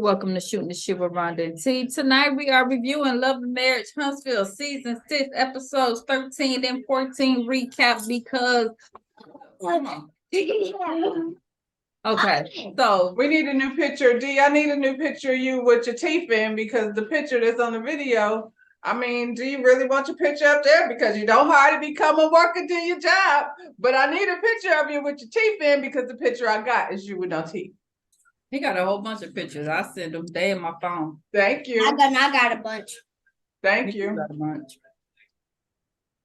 Welcome to Shooting the Shit with Rhonda and T. Tonight we are reviewing Love and Marriage Huntsville Season 6, Episodes 13 and 14 recap because... Come on. Okay, so... We need a new picture. D, I need a new picture of you with your teeth in because the picture that's on the video, I mean, do you really want your picture up there? Because you don't hardly become a worker, do your job. But I need a picture of you with your teeth in because the picture I got is you with no teeth. He got a whole bunch of pictures. I sent them. They in my phone. Thank you. I got a bunch. Thank you. Got a bunch.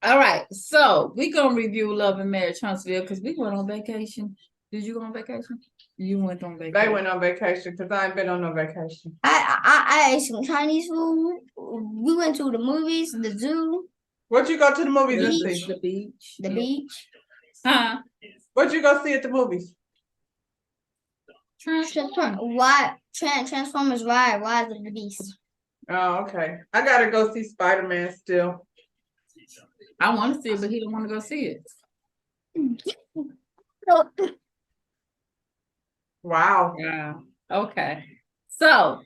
All right, so we're going to review Love and Marriage Huntsville because we went on vacation. Did you go on vacation? You went on vacation. They went on vacation because I ain't been on no vacation. I ate some Chinese food. We went to the movies, the zoo. What'd you go to the movies and see? The beach. The beach. Huh? What'd you go see at the movies? Transformers Rise of the Beast. Oh, okay. I gotta go see Spider-Man still. I want to see it, but he don't want to go see it. Wow. Yeah. Okay. So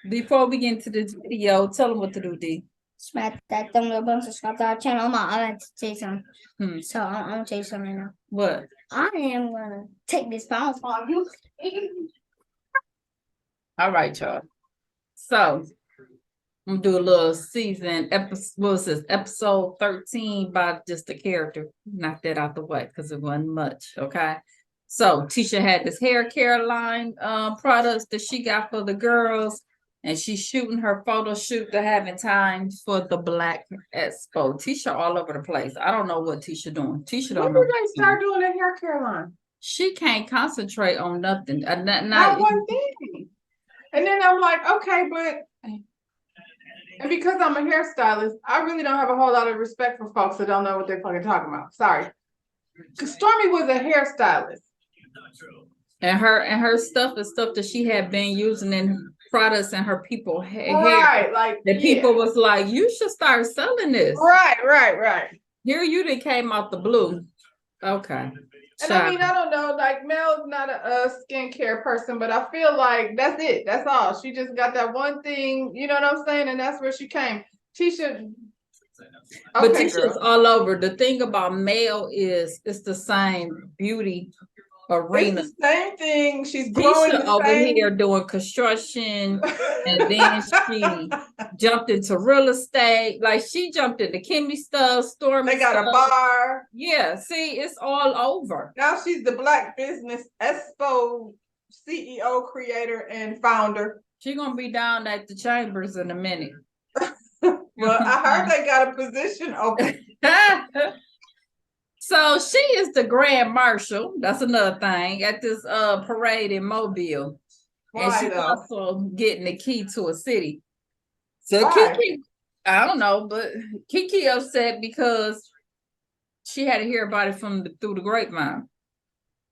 before we get into this video, tell them what to do, D. Smack that thumb up button, subscribe to our channel. I like to say something. So I'm gonna tell you something now. What? I am gonna take this phone from you. All right, y'all. So I'm gonna do a little season episode 13 by just the character. Knock that out the way because it wasn't much. Okay. So Tisha had this hair care line products that she got for the girls, and she's shooting her photo shoot to having time for the Black Expo. Tisha all over the place. I don't know what Tisha doing. Tisha don't know. When did they start doing a hair care line? She can't concentrate on nothing. Not one thing. And then I'm like, okay, but and because I'm a hairstylist, I really don't have a whole lot of respect for folks that don't know what they're fucking talking about. Sorry. Because Stormy was a hairstylist. And her stuff is stuff that she had been using in products in her people hair. Right, like the people was like, you should start selling this. Right. Here you done came out the blue. Okay. And I mean, I don't know, like Mel's not a skincare person, but I feel like that's it. That's all. She just got that one thing, you know what I'm saying? And that's where she came. Tisha. But Tisha's all over. The thing about Mel is it's the same beauty arena. It's the same thing. She's growing Tisha over here doing construction, and then she jumped into real estate. Like she jumped into Kimmy stuff, Stormy. They got a bar. Yeah, see, it's all over. Now she's the Black Business Expo CEO, creator, and founder. She's gonna be down at the chambers in a minute. Well, I heard they got a position open. So she is the grand marshal. That's another thing at this parade in Mobile. Why, and she's though? also getting the key to a city. So Why? Kiki, I don't know, but Kiki upset because she had to hear about it through the grapevine.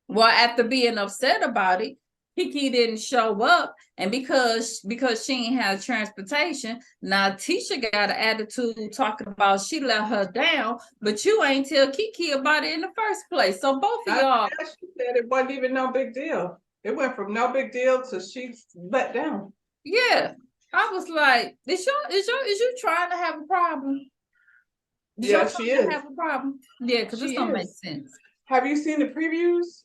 Well, after being upset about it, Kiki didn't show up, and because she ain't have transportation, now Tisha got an attitude talking about she let her down, but you ain't tell Kiki about it in the first place. So both of y'all, she said it wasn't even no big deal. It went from no big deal to she let down. Yeah, I was like, is you trying to have a problem? Yeah, she is. Have a problem? Yeah, because this don't make sense. Have you seen the previews?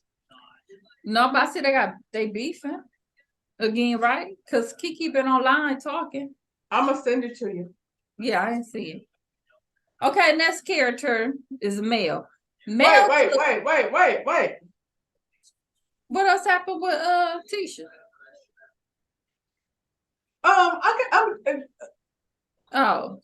No, but I see they beefing again, right? Because Kiki been online talking. I'm gonna send it to you. Yeah, I didn't see it. Okay, next character is Mel. Wait. What else happened with Tisha? Oh.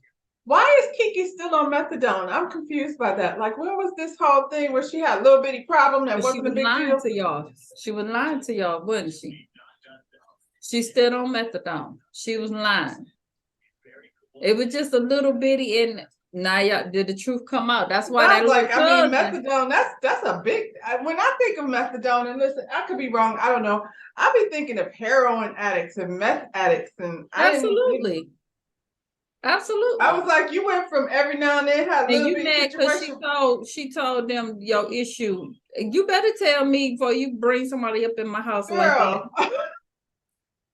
Why is Kiki still on methadone? I'm confused by that. Like, when was this whole thing where she had a little bitty problem that wasn't a big deal? To y'all. She was lying to y'all, wasn't she? She's still on methadone. She was lying. It was just a little bitty, and now y'all did the truth come out? That's why methadone. That's a big. When I think of methadone, and listen, I could be wrong. I don't know. I be thinking of heroin addicts and meth addicts, and absolutely. I was like, you went from every now and then. And you mad because she told them your issue. You better tell me before you bring somebody up in my house. Girl. Like that.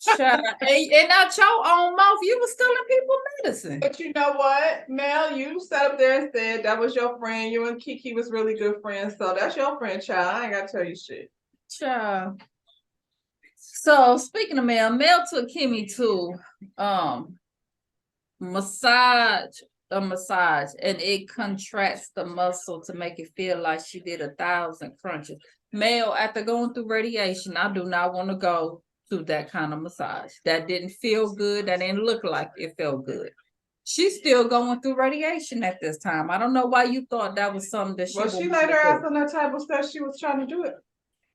Child, and out your own mouth, you was stealing people's medicine. But you know what, Mel, you sat up there and said that was your friend. You and Kiki was really good friends, so that's your friend, child. I ain't gotta tell you shit. Child. So speaking of Mel took Kimmy to a massage, and it contracts the muscle to make it feel like she did 1,000 crunches. Mel, after going through radiation, I do not want to go to that kind of massage. That didn't feel good. That didn't look like it felt good. She's still going through radiation at this time. I don't know why you thought that was something that Well, she laid her ass on that table, said she was trying to do it.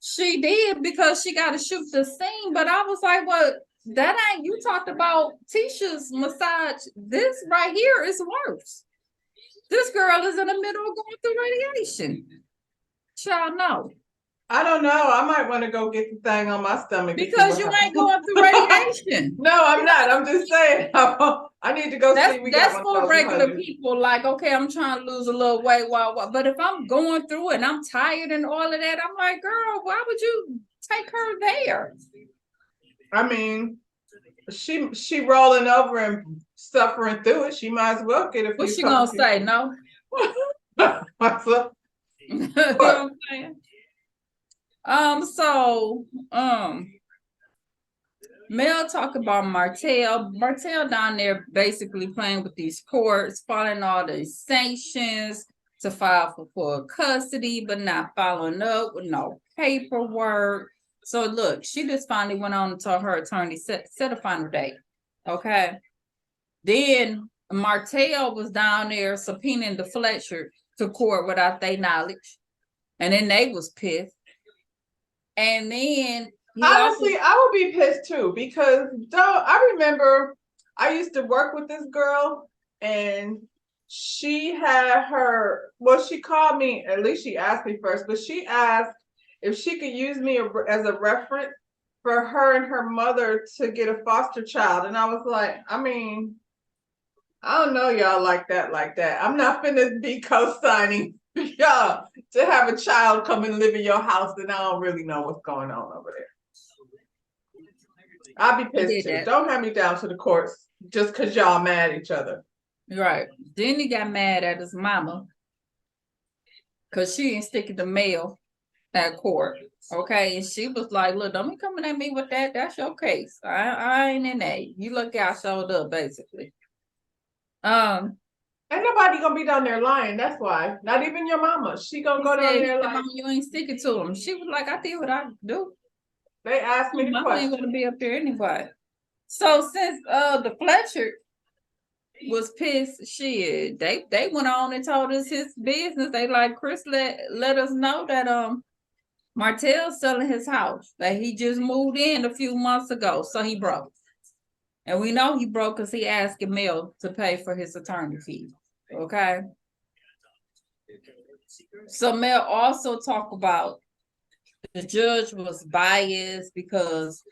She did, because she got to shoot the scene. But I was like, well, that ain't, you talked about Tisha's massage. This right here is worse. This girl is in the middle of going through radiation. Child, no. I don't know. I might want to go get the thing on my stomach. Because you ain't going through radiation. No, I'm not. I'm just saying. I need to go see. That's for regular people. Like, okay, I'm trying to lose a little weight. But if I'm going through it and I'm tired and all of that, I'm like, girl, why would you take her there? I mean, she rolling over and suffering through it. She might as well get a few. What's she gonna say? No. What's up? You know what I'm saying? Mel talk about Martell. Martell down there basically playing with these courts, following all the sanctions to file for full custody, but not following up with no paperwork. So look, she just finally went on to tell her attorney set a final date. Okay. Then Martell was down there subpoenaing the Fletcher to court without their knowledge. And then they was pissed. And then honestly, I would be pissed too, because I remember I used to work with this girl, and she had she called me, at least she asked me first, but she asked if she could use me as a reference for her and her mother to get a foster child. And I was like, I mean, I don't know y'all like that. I'm not finna be co-signing y'all to have a child come and live in your house and I don't really know what's going on over there. I'll be pissed too. Don't have me down to the courts just because y'all mad at each other. Right. Then he got mad at his mama because she ain't sticking the mail at court. Okay. And she was like, look, don't be coming at me with that. That's your case. I ain't in that. You look out, showed up, basically. Ain't nobody gonna be down there lying. That's why. Not even your mama. She gonna go down there like, you ain't sticking to him. She was like, I did what I do. They asked me the question. Mama ain't gonna be up there anyway. So since the Fletcher was pissed, shit, they went on and told us his business. They like, Chris let us know that Martell's selling his house, that he just moved in a few months ago, so he broke. And we know he broke because he asked Mel to pay for his attorney fees. Okay. So Mel also talked about the judge was biased because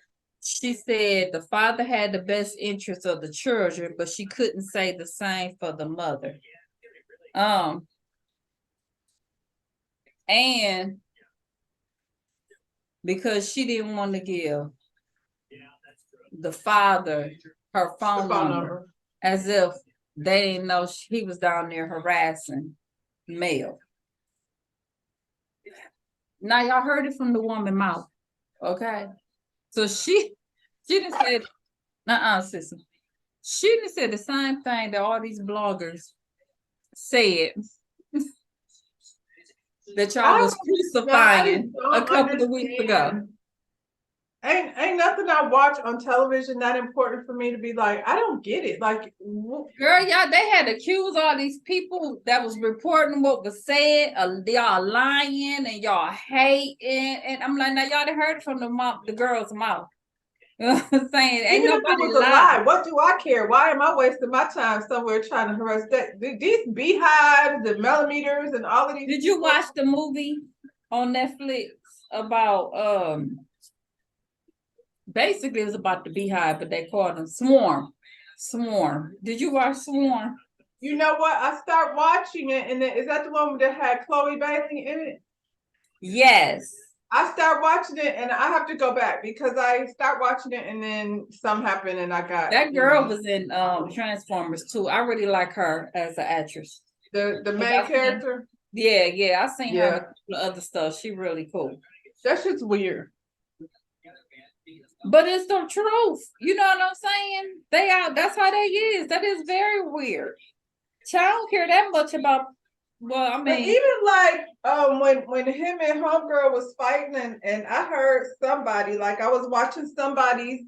she said the father had the best interest of the children, but she couldn't say the same for the mother. And because she didn't want to give the father her phone number, as if they didn't know he was down there harassing Mel. Now y'all heard it from the woman's mouth, okay? So she didn't say, sister. She didn't say the same thing that all these bloggers said that y'all was crucifying a couple of weeks ago. Ain't nothing I watch on television that important for me to be like, I don't get it. Like, girl, y'all, they had accused all these people that was reporting what was said. Y'all lying and y'all hating, and I'm like, now y'all done heard it from the girl's mouth. You know what I'm saying? Ain't even nobody if it was a lie. What do I care? Why am I wasting my time somewhere trying to harass that? These beehives and millimeters and all of these. Did you watch the movie on Netflix about basically it's about the beehive, but they called them Swarm. Did you watch Swarm? You know what? I start watching it, and is that the one that had Chloe Bailey in it? Yes. I start watching it and I have to go back because I start watching it and then something happened and I got That girl was in Transformers too. I really like her as an actress. the main character. Yeah, I seen her in Yeah. a couple of other stuff. She really cool. That shit's weird. But it's the truth. You know what I'm saying? They out. That's how they is. That is very weird. I don't care that much about. Well, I But mean, even like when him and homegirl was fighting and I heard somebody, like I was watching somebody's,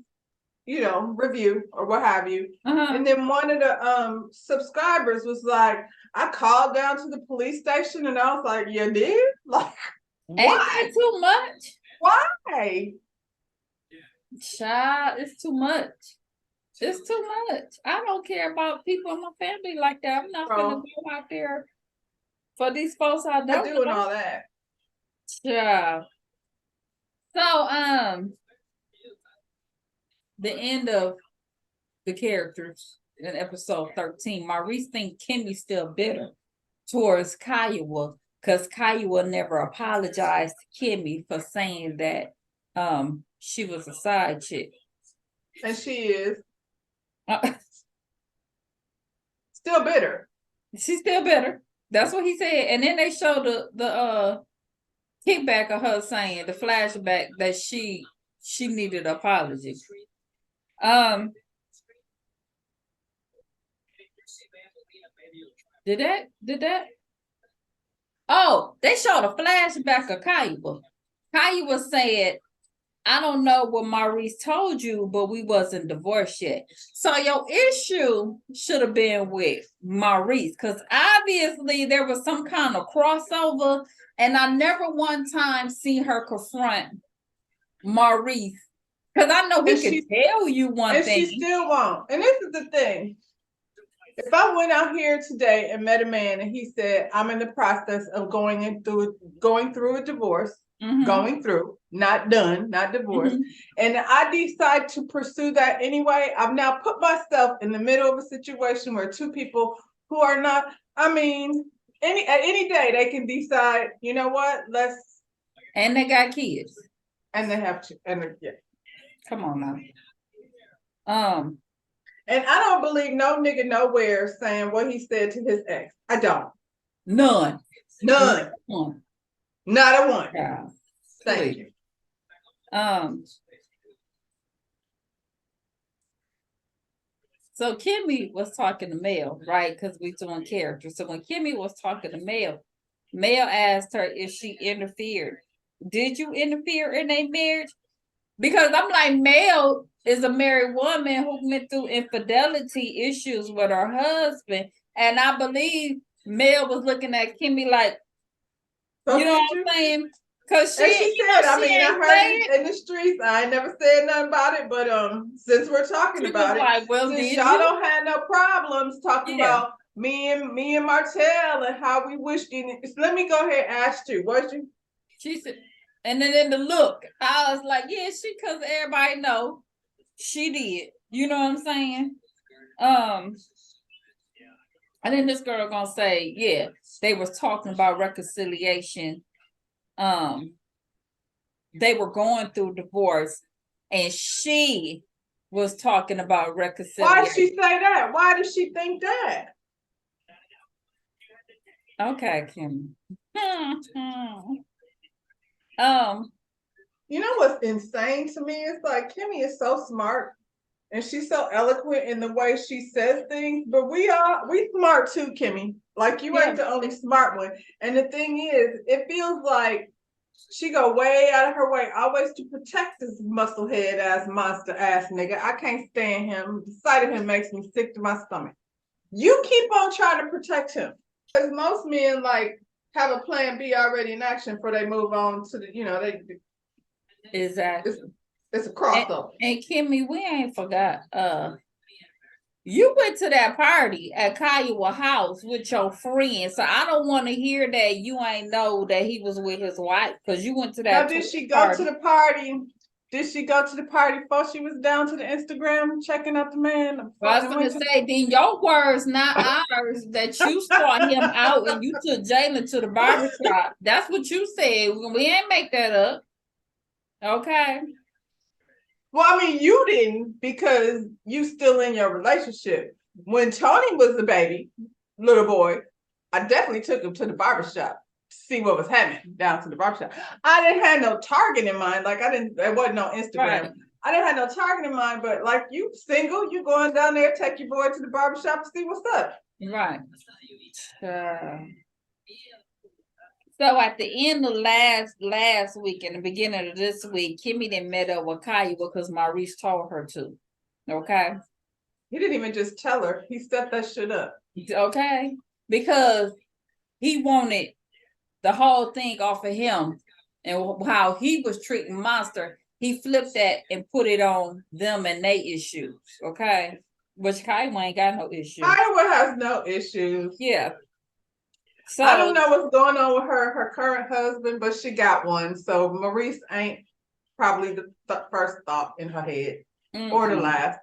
you know, review or what have you. And then one of the subscribers was like, I called down to the police station and I was like, you did? Like, ain't that too much? why? Child, it's too much. It's too much. I don't care about people in my family like that. I'm not gonna go out there for these folks I don't doing know. all that. Yeah. So the end of the characters in episode 13, Maurice think Kimmy's still bitter towards Kiowa because Kiowa never apologized to Kimmy for saying that she was a side chick. And she is still bitter. She's still bitter. That's what he said. And then they showed the kickback of her saying the flashback that she needed an apology. Did that? Oh, they showed a flashback of Kiowa. Kiowa said, I don't know what Maurice told you, but we wasn't divorced yet. So your issue should have been with Maurice, because obviously there was some kind of crossover, and I never one time seen her confront Maurice. Because I know he could tell you one thing. And she still won't. And this is the thing. If I went out here today and met a man and he said, I'm in the process of going through a divorce, going through, not done, not divorced, and I decide to pursue that anyway, I've now put myself in the middle of a situation where two people who are not, I mean, at any day they can decide, you know what, let's. And they got kids. And they have to, yeah. Come on now. And I don't believe no nigga nowhere saying what he said to his ex. I don't. None. Not a one. Yeah. Thank you. So Kimmy was talking to Mel, right? Because we doing characters. So when Kimmy was talking to Mel, Mel asked her if she interfered. Did you interfere in a marriage? Because I'm like, Mel is a married woman who went through infidelity issues with her husband. And I believe Mel was looking at Kimmy like, you know what I'm saying? Because she said, I mean, I heard it in the streets. I ain't never said nothing about it, but since we're talking about it, like, well, since y'all don't have no problems talking about me and Martell and how we wish let me go ahead and ask you, was you? She said, and then in the look, I was like, yeah, because everybody know she did. You know what I'm saying? And then this girl gonna say, yeah, they was talking about reconciliation. They were going through divorce, and she was talking about reconciliation. Why did she say that? Why does she think that? Okay, Kim. You know what's insane to me? It's like Kimmy is so smart and she's so eloquent in the way she says things, but we smart too, Kimmy. Like you ain't the only smart one. And the thing is, it feels like she go way out of her way always to protect this musclehead ass monster ass nigga. I can't stand him. The sight of him makes me sick to my stomach. You keep on trying to protect him. Because most men like have a plan B already in action before they move on to the, they exactly. It's a crossover. And Kimmy, we ain't forgot. You went to that party at Kiowa house with your friend, so I don't want to hear that you ain't know that he was with his wife because you went to that. Now, did she go to the party? Did she go to the party before she was down to the Instagram checking out the man? Well, I was going to say, then your words, not ours, that you sought him out and you took Jalen to the barbershop. That's what you said. We ain't make that up. Okay. Well, I mean, you didn't because you still in your relationship. When Tony was the baby, little boy, I definitely took him to the barbershop to see what was happening down to the barbershop. I didn't have no target in mind. Like there wasn't no Instagram. Right. I didn't have no target in mind, but like you single, you going down there, take your boy to the barbershop to see what's up. Right. So at the end of last week and the beginning of this week, Kimmy then met up with Kaya because Maurice told her to. Okay. He didn't even just tell her. He set that shit up. Okay. Because he wanted the whole thing off of him and how he was treating Monster. He flipped that and put it on them and they issues. Okay. Which Kaya ain't got no issues. Iowa has no issues. Yeah. So I don't know what's going on with her current husband, but she got one. So Maurice ain't probably the first thought in her head or the last.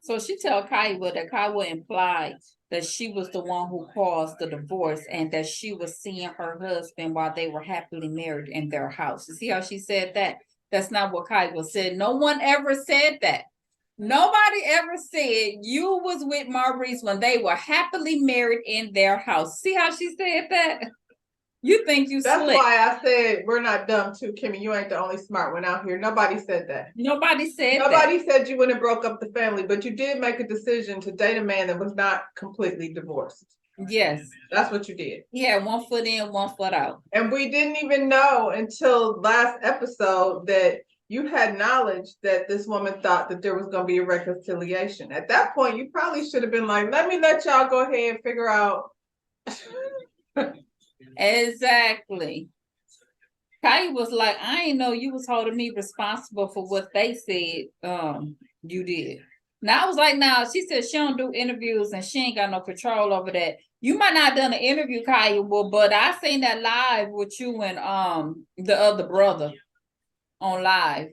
So she tell Kaiwa that Kaiwa implied that she was the one who caused the divorce and that she was seeing her husband while they were happily married in their house. You see how she said that? That's not what Kaiwa said. No one ever said that. Nobody ever said you was with Maurice when they were happily married in their house. See how she said that? You think you That's slick. why I said we're not dumb too, Kimmy. You ain't the only smart one out here. Nobody said that. Nobody said Nobody that. said you wouldn't have broke up the family, but you did make a decision to date a man that was not completely divorced. Yes. That's what you did. Yeah, 1 foot in, 1 foot out. And we didn't even know until last episode that you had knowledge that this woman thought that there was going to be a reconciliation. At that point, you probably should have been like, let me let y'all go ahead and figure out. Exactly. Kaya was like, I ain't know you was holding me responsible for what they said you did. Now I was like, nah, she said she don't do interviews and she ain't got no control over that. You might not have done an interview, Kaya, but I seen that live with you and the other brother on live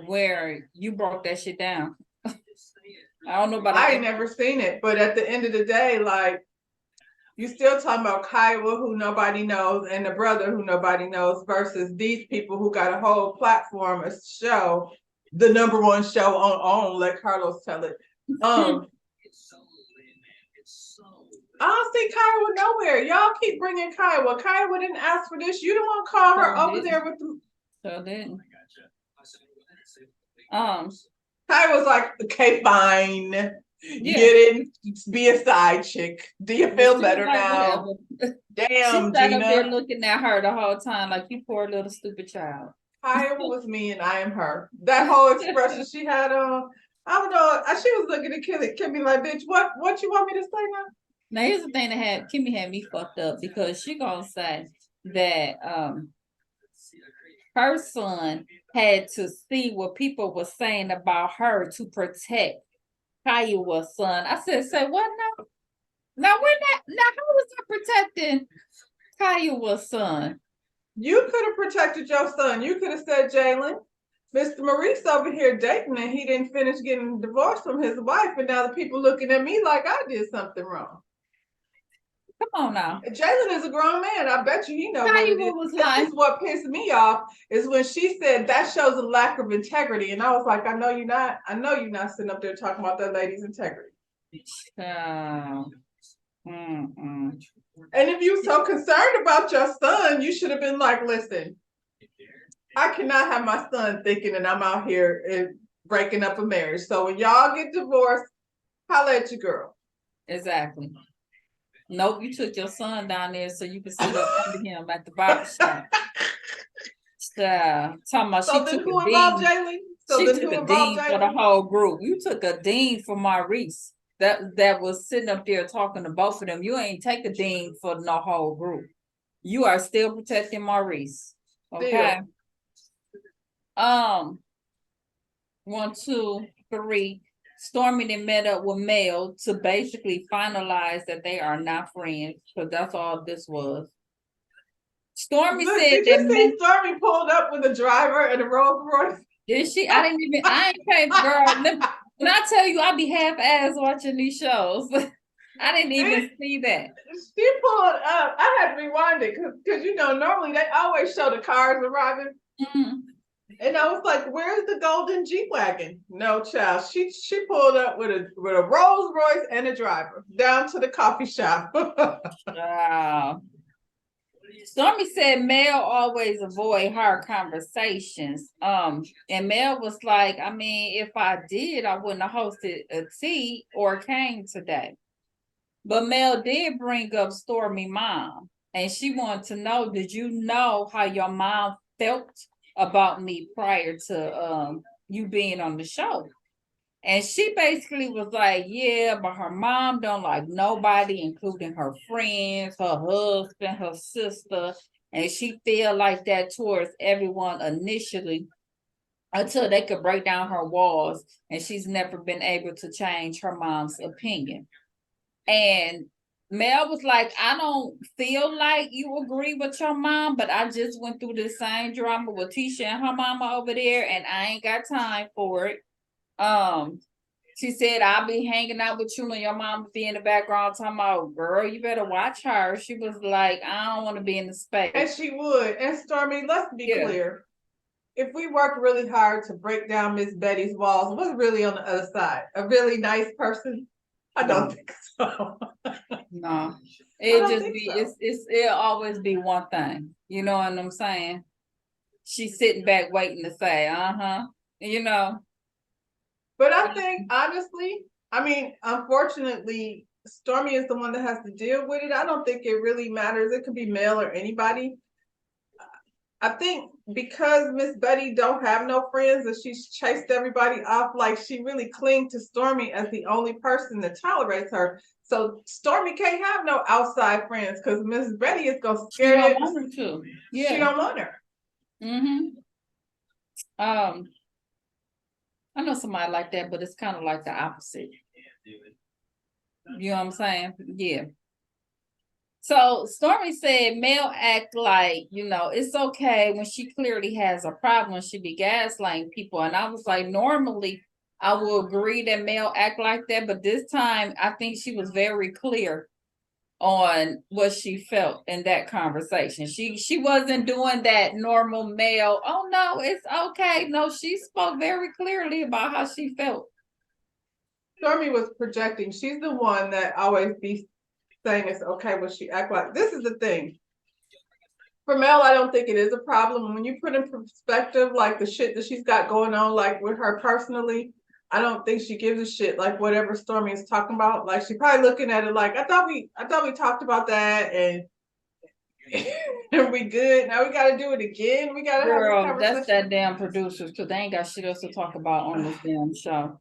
where you broke that shit down. I don't know about I ain't never seen it, but at the end of the day, like, you still talking about Kiowa, who nobody knows, and the brother who nobody knows, versus these people who got a whole platform, a show, the #1 show on let Carlos tell it. I don't see Kiowa nowhere. Y'all keep bringing Kiowa. Kiowa didn't ask for this. You don't want to call her over there with the. So then. Kiowa's like, okay, fine. You didn't be a side chick. Do you feel better like, now? Whatever. Damn, she sat Gina. Up there looking at her the whole time like you poor little stupid child. Kiowa was me and I am her. That whole expression she had on, I don't know. She was looking at Kimmy like, bitch, what you want me to say now? Now here's the thing that Kimmy had me fucked up because she gonna say that her son had to see what people were saying about her to protect Kiowa's son. I said, say what now? Now we're not. Now how was I protecting Kiowa's son? You could have protected your son. You could have said, Jalen, Mr. Maurice over here dating and he didn't finish getting divorced from his wife, and now the people looking at me like I did something wrong. Come on now. Jalen is a grown man. I bet you he knows what it is. Was this like, is what pissed me off is when she said that shows a lack of integrity. And I was like, I know you're not sitting up there talking about that lady's integrity. And if you're so concerned about your son, you should have been like, listen, I cannot have my son thinking that I'm out here and breaking up a marriage. So when y'all get divorced, holla at your girl. Exactly. Nope, you took your son down there so you could sit up under him at the barbershop. Talking about so she took a dean. Jalen? So she took a dean for the whole group. You took a dean for Maurice. That was sitting up there talking to both of them. You ain't take a dean for no whole group. You are still protecting Maurice. Okay. Still. 1, 2, 3. Stormy then met up with Mel to basically finalize that they are not friends. So that's all this was. Stormy said did you see Stormy pulled up with a driver and a Rolls Royce? Did she? I ain't paid, girl. When I tell you I be half-ass watching these shows. I didn't even see that. She pulled up. I had to rewind it because normally they always show the cars arriving. And I was like, "Where's the golden G-Wagon?" No, child. She pulled up with a Rolls Royce and a driver down to the coffee shop. Wow. Stormy said Mel always avoid hard conversations. And Mel was like, I mean, if I did, I wouldn't have hosted a tea or came today. But Mel did bring up Stormy mom, and she wanted to know, did you know how your mom felt about me prior to you being on the show? And she basically was like, yeah, but her mom don't like nobody, including her friends, her husband, her sister. And she feel like that towards everyone initially until they could break down her walls. And she's never been able to change her mom's opinion. And Mel was like, I don't feel like you agree with your mom, but I just went through the same drama with Tisha and her mama over there, and I ain't got time for it. She said, I'll be hanging out with you and your mom be in the background talking about, girl, you better watch her. She was like, I don't want to be in the space. And she would. And Stormy, let's be Yeah. clear. If we work really hard to break down Miss Betty's walls, what's really on the other side? A really nice person? I don't think so. No, I it don't just think be so. it'll always be one thing. You know what I'm saying? She's sitting back waiting to say, you know. But I think honestly, I mean, unfortunately, Stormy is the one that has to deal with it. I don't think it really matters. It could be Mel or anybody. I think because Miss Betty don't have no friends and she's chased everybody off, like she really cling to Stormy as the only person that tolerates her. So Stormy can't have no outside friends because Miss Betty is gonna She scare don't them. want her to. She Yeah. don't want her. I know somebody like that, but it's kind of like the opposite. You know what I'm saying? Yeah. So Stormy said Mel act like, you know, it's okay when she clearly has a problem, she be gaslighting people. And I was like, normally I will agree that Mel act like that, but this time I think she was very clear on what she felt in that conversation. She wasn't doing that normal Mel, oh no, it's okay. No, she spoke very clearly about how she felt. Stormy was projecting. She's the one that always be saying it's okay when she act like. This is the thing. For Mel, I don't think it is a problem. When you put in perspective, like the shit that she's got going on, like with her personally, I don't think she gives a shit. Like whatever Stormy is talking about, like she probably looking at it like I thought we talked about that and and we good. Now we got to do it again. We got to have this Girl, conversation. that's that damn producers because they ain't got shit else to talk about on this damn show.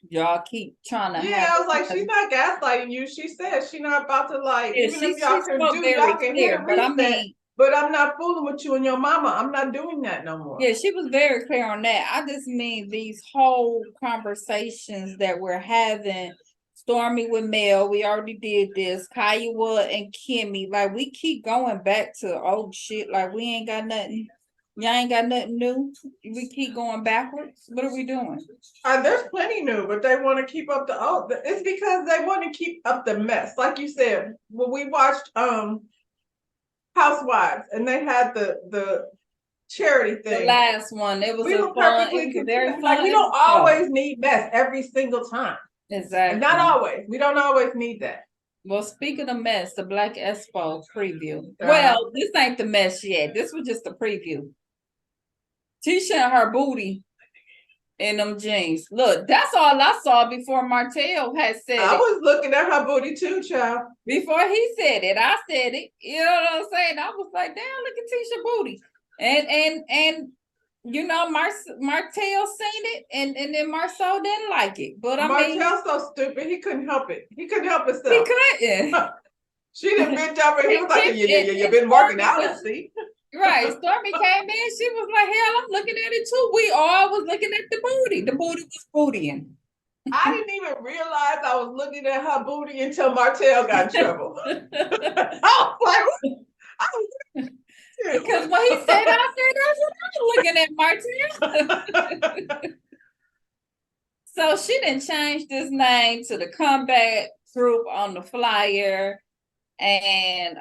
Y'all keep trying to Yeah, I was like, she's not gaslighting you. She said she's not about to like, Yeah, even if y'all can do, very y'all can hit clear, a but I reset. mean, But I'm not fooling with you and your mama. I'm not doing that no more. yeah, she was very clear on that. I just mean these whole conversations that we're having, Stormy with Mel, we already did this, Kiowa and Kimmy, like we keep going back to old shit, like we ain't got nothing. Y'all ain't got nothing new. We keep going backwards. What are we doing? There's plenty new, but they want to keep up the old. It's because they want to keep up the mess. Like you said, when we watched Housewives and they had the charity thing. The last one, it was we were fun, perfectly it was a very content. fun. Like we don't always need mess every single time. Exactly. And not always. We don't always need that. Well, speaking of mess, the Black Expo preview. Well, this ain't the mess yet. This was just a preview. Tisha and her booty in them jeans. Look, that's all I saw before Martell had said I it. was looking at her booty too, child. Before he said it, I said it. You know what I'm saying? I was like, damn, look at Tisha booty. And you know, Martell seen it, and then Marceau didn't like it. But I mean, Martell's so stupid. He couldn't help it. He couldn't help himself. He couldn't. She didn't bend over. He was like, yeah, you've been working out, I see. Right. Stormy came in. She was like, hell, I'm looking at it too. We all was looking at the booty. The booty was bootying. I didn't even realize I was looking at her booty until Martell got in trouble. I was like, because when he said I said, that's what I'm looking at, Martell. So she didn't change this name to the Comeback Group on the flyer. And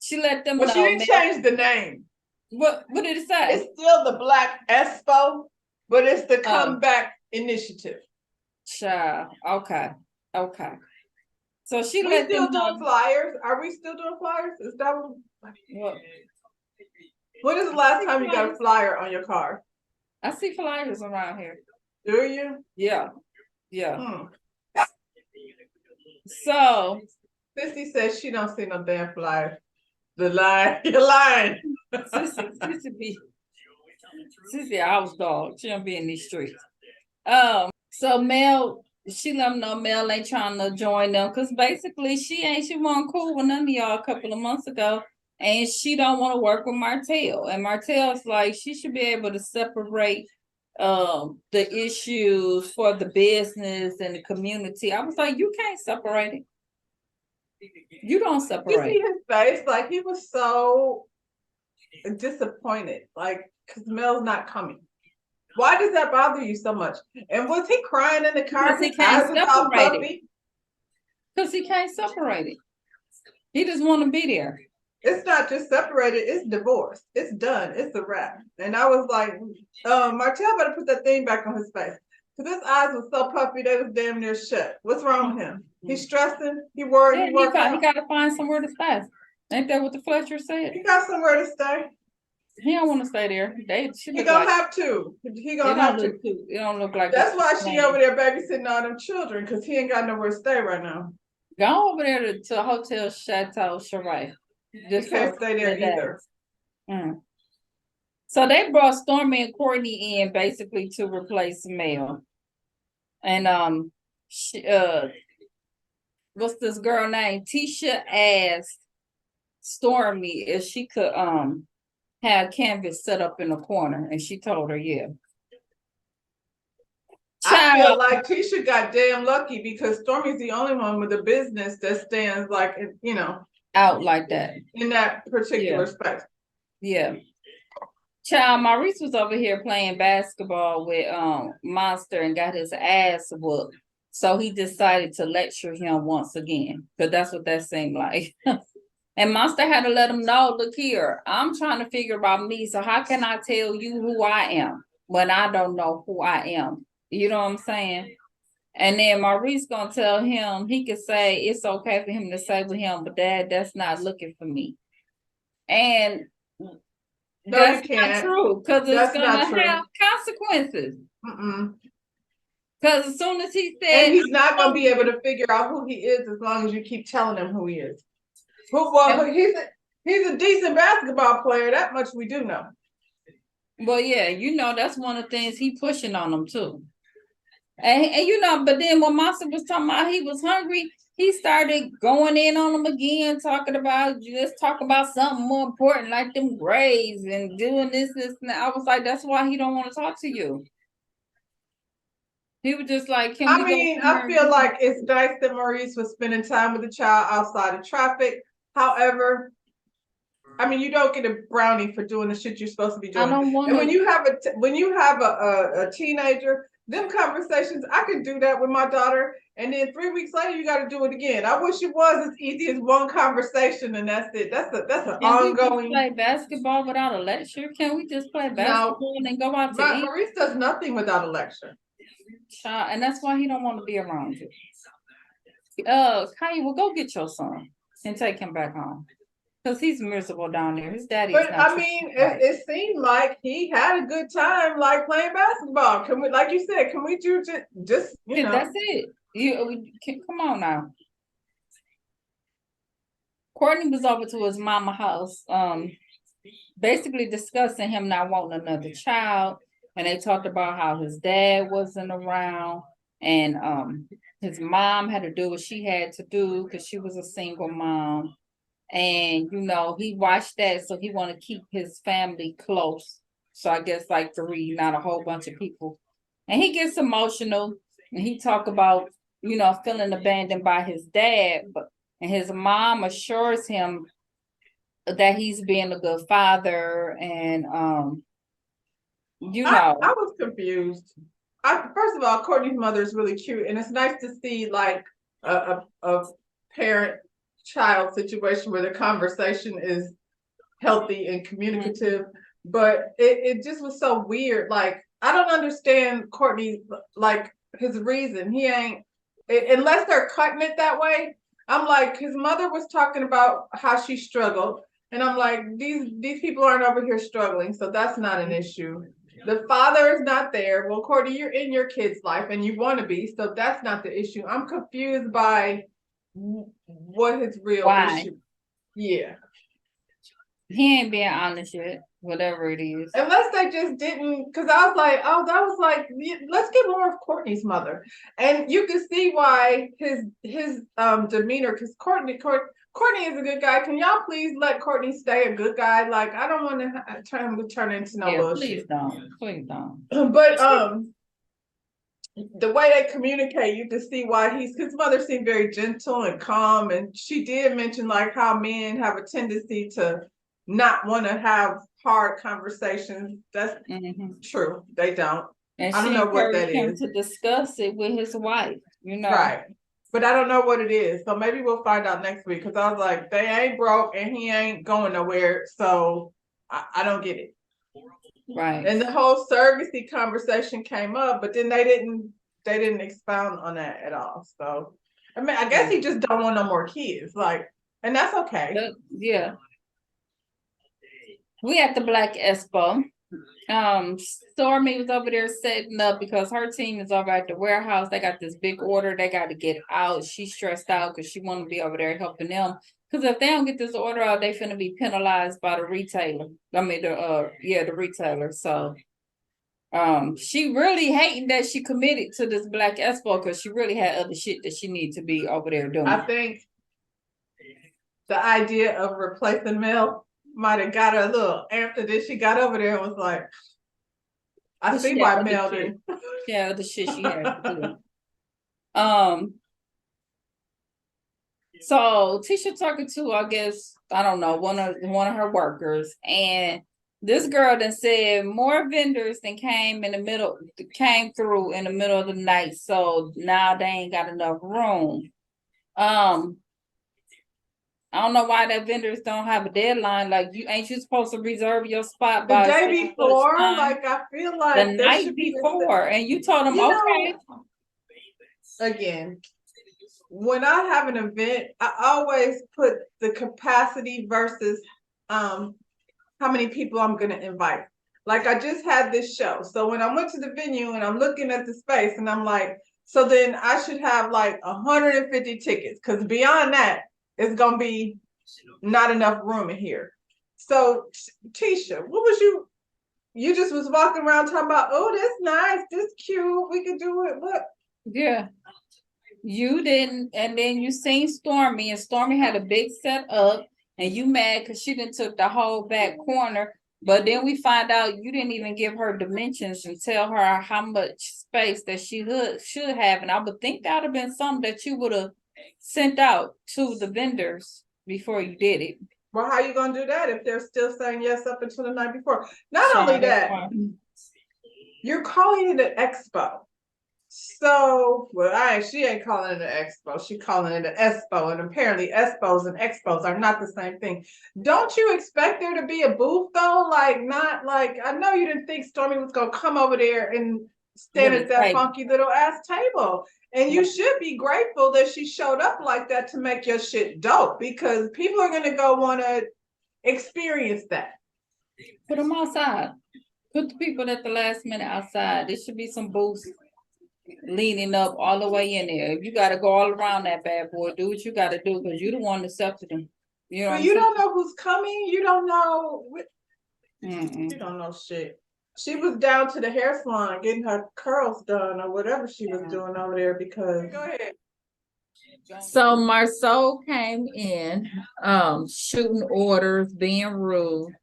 she let them know. She didn't change the name. What did it say? It's still the Black Expo, but it's the Comeback Initiative. Child. Okay. So she We let still them know. doing flyers? Are we still doing flyers? Is that What? when is the last time you got a flyer on your car? I see flyers around here. Do you? Yeah. So Sissy says she don't see no damn flyer. The lie, you're lying. Sissy, house dog. She don't be in these streets. So Mel, she let them know Mel ain't trying to join them because basically she wasn't cool with none of y'all a couple of months ago, and she don't want to work with Martell. And Martell's like she should be able to separate the issues for the business and the community. I was like, you can't separate it. You don't You separate. see his face, like he was so disappointed, like because Mel's not coming. Why does that bother you so much? And was he crying in the car? Because he can't Eyes was all separate it. puffy? Because he can't separate it. He just want to be there. It's not just separated, it's divorced. It's done. It's a wrap. And I was like, Martell better put that thing back on his face. Because his eyes were so puffy, they was damn near shut. What's wrong with him? He's stressing, he worried, Yeah, he got to find somewhere to stay. Ain't that what the Fletcher said? He got somewhere to stay. He don't want to stay there. He gonna have to. He gonna have to. It don't look like That's why she over there babysitting all them children, because he ain't got nowhere to stay right now. Go over there to Hotel Chateau Cheray. Just can't stay there either. So they brought Stormy and Courtney in basically to replace Mel. And what's this girl named? Tisha asked Stormy if she could have canvas set up in the corner, and she told her yeah. I feel like Tisha got damn lucky because Stormy's the only one with a business that stands like, you know, out like that in that particular space. Yeah. Child, Maurice was over here playing basketball with Monster and got his ass whooped. So he decided to lecture him once again. Because that's what that seemed like. And Monster had to let him know, look here, I'm trying to figure about me. So how can I tell you who I am when I don't know who I am? You know what I'm saying? And then Maurice gonna tell him, he could say it's okay for him to say with him, but Dad, that's not looking for me. And no, that's not true, because it's gonna have consequences. Because as soon as he said, and he's not gonna be able to figure out who he is as long as you keep telling him who he is. Well, he's a decent basketball player. That much we do know. Well, yeah, you know that's one of the things he pushing on them too. And you know, but then when Monster was talking about he was hungry, he started going in on them again, talking about let's talk about something more important, like them grades and doing this, and I was like, that's why he don't want to talk to you. He was just like, I feel like it's nice that Maurice was spending time with the child outside of traffic. However, I mean, you don't get a brownie for doing the shit you're supposed to be doing. I don't want. And when you have a teenager, them conversations, I could do that with my daughter, and then 3 weeks later you got to do it again. I wish it was as easy as one conversation and that's it. That's an ongoing. We play basketball without a lecture? Can we just play basketball and then go out to eat? Maurice does nothing without a lecture. And that's why he don't want to be around you. Kanye, well, go get your son and take him back home. Because he's miserable down there. His daddy. But I mean, it seemed like he had a good time, like playing basketball. Can we, like you said, can we do just you know? That's it. Come on now. Courtney was over to his mama house, basically discussing him not wanting another child. And they talked about how his dad wasn't around, and his mom had to do what she had to do because she was a single mom. And you know, he watched that, so he want to keep his family close. So I guess like 3, not a whole bunch of people. And he gets emotional, and he talk about, you know, feeling abandoned by his dad, and his mom assures him that he's being a good father. And you know, I was confused. First of all, Courtney's mother is really cute, and it's nice to see like a parent-child situation where the conversation is healthy and communicative, but it just was so weird. Like, I don't understand Courtney, like his reason. He ain't, unless they're cutting it that way. I'm like, his mother was talking about how she struggled. And I'm like, these people aren't over here struggling, so that's not an issue. The father is not there. Well, Courtney, you're in your kid's life and you want to be, so that's not the issue. I'm confused by what his real issue. Yeah. He ain't being honest yet, whatever it is. Unless they just didn't, because I was like, oh, that was like, let's get more of Courtney's mother. And you can see why his demeanor, because Courtney is a good guy. Can y'all please let Courtney stay a good guy? Like, I don't want to turn into no bullshit. Please don't. But the way they communicate, you can see why his mother seemed very gentle and calm, and she did mention like how men have a tendency to not want to have hard conversations. That's true. They don't. And I don't know what that him is. to discuss it with his wife, you know. Right. But I don't know what it is. So maybe we'll find out next week, because I was like, they ain't broke and he ain't going nowhere. So I don't get it. Right. And the whole surrogacy conversation came up, but then they didn't expound on that at all. So I mean, I guess he just don't want no more kids. Like, and that's okay. Yeah. We at the Black Expo. Stormy was over there setting up because her team is over at the warehouse. They got this big order. They got to get out. She's stressed out because she want to be over there helping them. Because if they don't get this order out, they finna be penalized by the retailer. I mean, the retailer. So, she really hating that she committed to this Black Expo because she really had other shit that she need to be over there doing. I think the idea of replacing Mel might have got her a little after this. She got over there and was like, I see why Mel did. Yeah, the shit she had to do. So Tisha talking to, I guess, I don't know, one of her workers, and this girl then said more vendors than came through in the middle of the night. So now they ain't got enough room. I don't know why that vendors don't have a deadline. Like, ain't you supposed to reserve your spot the by day before? Like, I feel like the night before, and you told them, okay. Again, when I have an event, I always put the capacity versus how many people I'm gonna invite. Like, I just had this show. So when I went to the venue and I'm looking at the space and I'm like, so then I should have like 150 tickets, because beyond that, it's gonna be not enough room in here. So Tisha, what was you just was walking around talking about, oh, that's nice, this cute, we could do it. What? Yeah. You didn't, and then you seen Stormy, and Stormy had a big set up, and you mad because she didn't took the whole back corner. But then we find out you didn't even give her dimensions and tell her how much space that she should have. And I would think that would have been something that you would have sent out to the vendors before you did it. Well, how you gonna do that if they're still saying yes up until the night before? Not only that, you're calling it an expo. So, well, she ain't calling it an expo. She calling it an expo, and apparently expos and expos are not the same thing. Don't you expect there to be a booth though? Like, not like, I know you didn't think Stormy was gonna come over there and stand at that funky little ass table. And you should be grateful that she showed up like that to make your shit dope, because people are gonna go want to experience that. Put them outside. Put the people at the last minute outside. There should be some booths leaning up all the way in there. If you got to go all around that bad boy, do what you got to do, because you're the one that accepted them. You know, but you don't know who's coming. You don't know. You don't know shit. She was down to the hair salon getting her curls done or whatever she was doing over there. Because go ahead. So Marceau came in, shooting orders, being rude.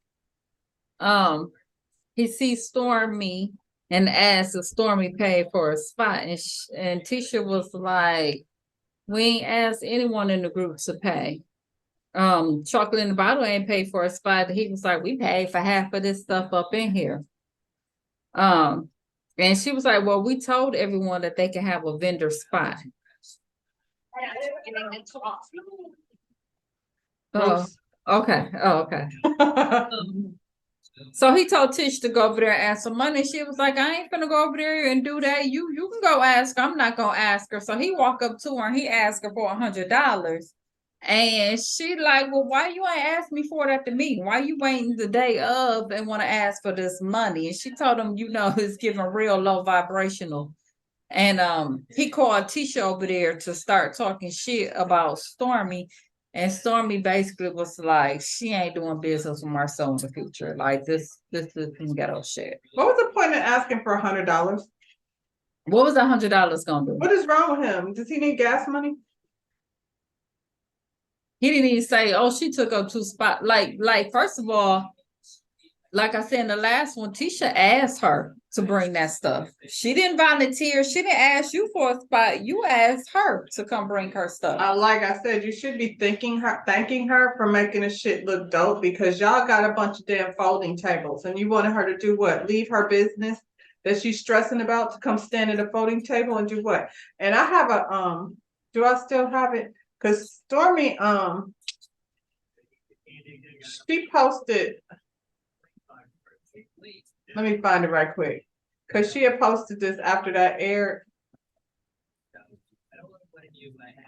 He sees Stormy and asked if Stormy paid for a spot, and Tisha was like, we ain't asked anyone in the group to pay. Chocolate in the Bottle ain't paid for a spot. He was like, we paid for half of this stuff up in here. And she was like, well, we told everyone that they can have a vendor spot. Okay. Oh, okay. So he told Tish to go over there and ask for money. She was like, I ain't gonna go over there and do that. You can go ask her. I'm not gonna ask her. So he walked up to her and he asked her for $100. And she like, well, why you ain't ask me for it at the meeting? Why you waiting the day of and want to ask for this money? And she told him, it's giving real low vibrational. And he called Tisha over there to start talking shit about Stormy. And Stormy basically was like, she ain't doing business with Marcel in the future. Like this is some ghetto shit. What was the point in asking for $100? What was $100 gonna do? What is wrong with him? Does he need gas money? He didn't even say, oh, she took up 2 spots. Like, first of all, like I said in the last one, Tisha asked her to bring that stuff. She didn't volunteer. She didn't ask you for a spot. You asked her to come bring her stuff. Like I said, you should be thanking her for making the shit look dope, because y'all got a bunch of damn folding tables and you wanted her to do what? Leave her business that she's stressing about to come stand at a folding table and do what? And I have a do I still have it? Because Stormy she posted, let me find it right quick, because she had posted this after that aired.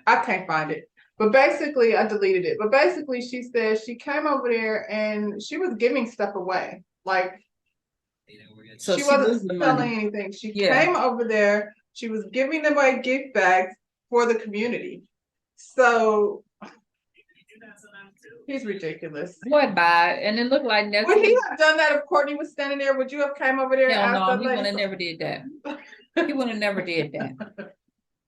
I can't find it, but basically I deleted it. But basically she said she came over there and she was giving stuff away. Like, so she wasn't selling anything. She came over there, she was giving away gift bags for the community. So he's ridiculous. What bad? And it looked like that's would he have done that if Courtney was standing there? Would you have came over there? No, he would have never did that. He would have never did that.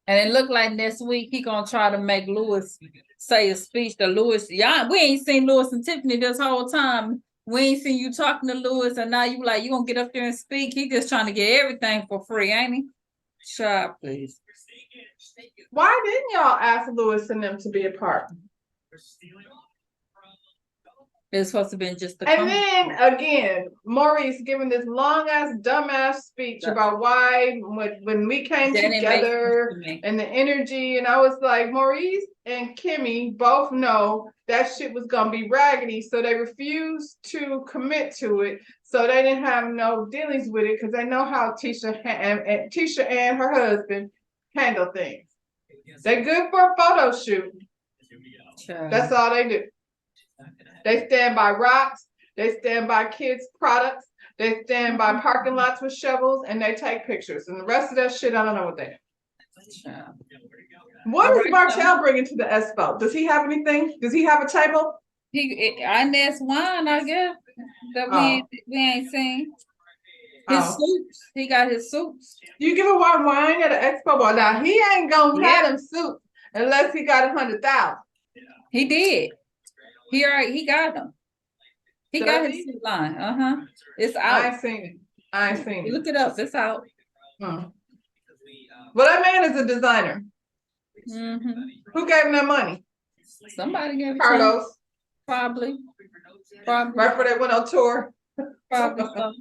And it looked like next week he gonna try to make Lewis say a speech to Lewis. Y'all, we ain't seen Lewis and Tiffany this whole time. We ain't seen you talking to Lewis, and now you like you gonna get up there and speak. He just trying to get everything for free, ain't he? Shut up, please. Why didn't y'all ask Lewis and them to be a part? It's supposed to be just the. And then again, Maurice giving this long ass dumbass speech about why when we came together and the energy, and I was like, Maurice and Kimmy both know that shit was gonna be raggedy, so they refused to commit to it. So they didn't have no dealings with it because they know how Tisha and her husband handle things. They're good for a photo shoot. Sure. That's all they do. They stand by rocks, they stand by kids' products, they stand by parking lots with shovels, and they take pictures. And the rest of that shit, I don't know what they do. What is Martell bringing to the expo? Does he have anything? Does he have a table? Inez wine, I guess, that we ain't seen. His suits. He got his suits. You give a wine at an expo? Well, now he ain't gonna have them suits unless he got 100,000. He did. He got them. He got his suit line. It's out. I ain't seen it. Look it up. It's out. Well, that man is a designer. Who gave him that money? Somebody gave it Carlos. to him. Probably. Right before they went on tour. Probably so.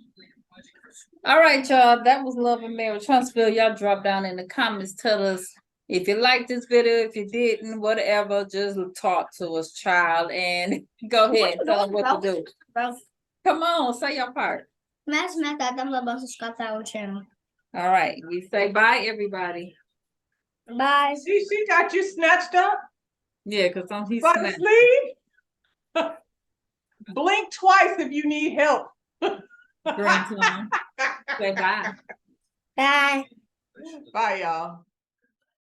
All right, y'all. That was Love and Marriage Huntsville. Y'all drop down in the comments. Tell us if you liked this video, if you didn't, whatever, just talk to us, child, and go ahead and tell them what to do. Come on, say your part. Smash that thumbs up and subscribe to our channel. All right, we say bye, everybody. Bye. She got you snatched up? Yeah, because he's by the sleeve? Blink twice if you need help. Say bye. Bye. Bye, y'all.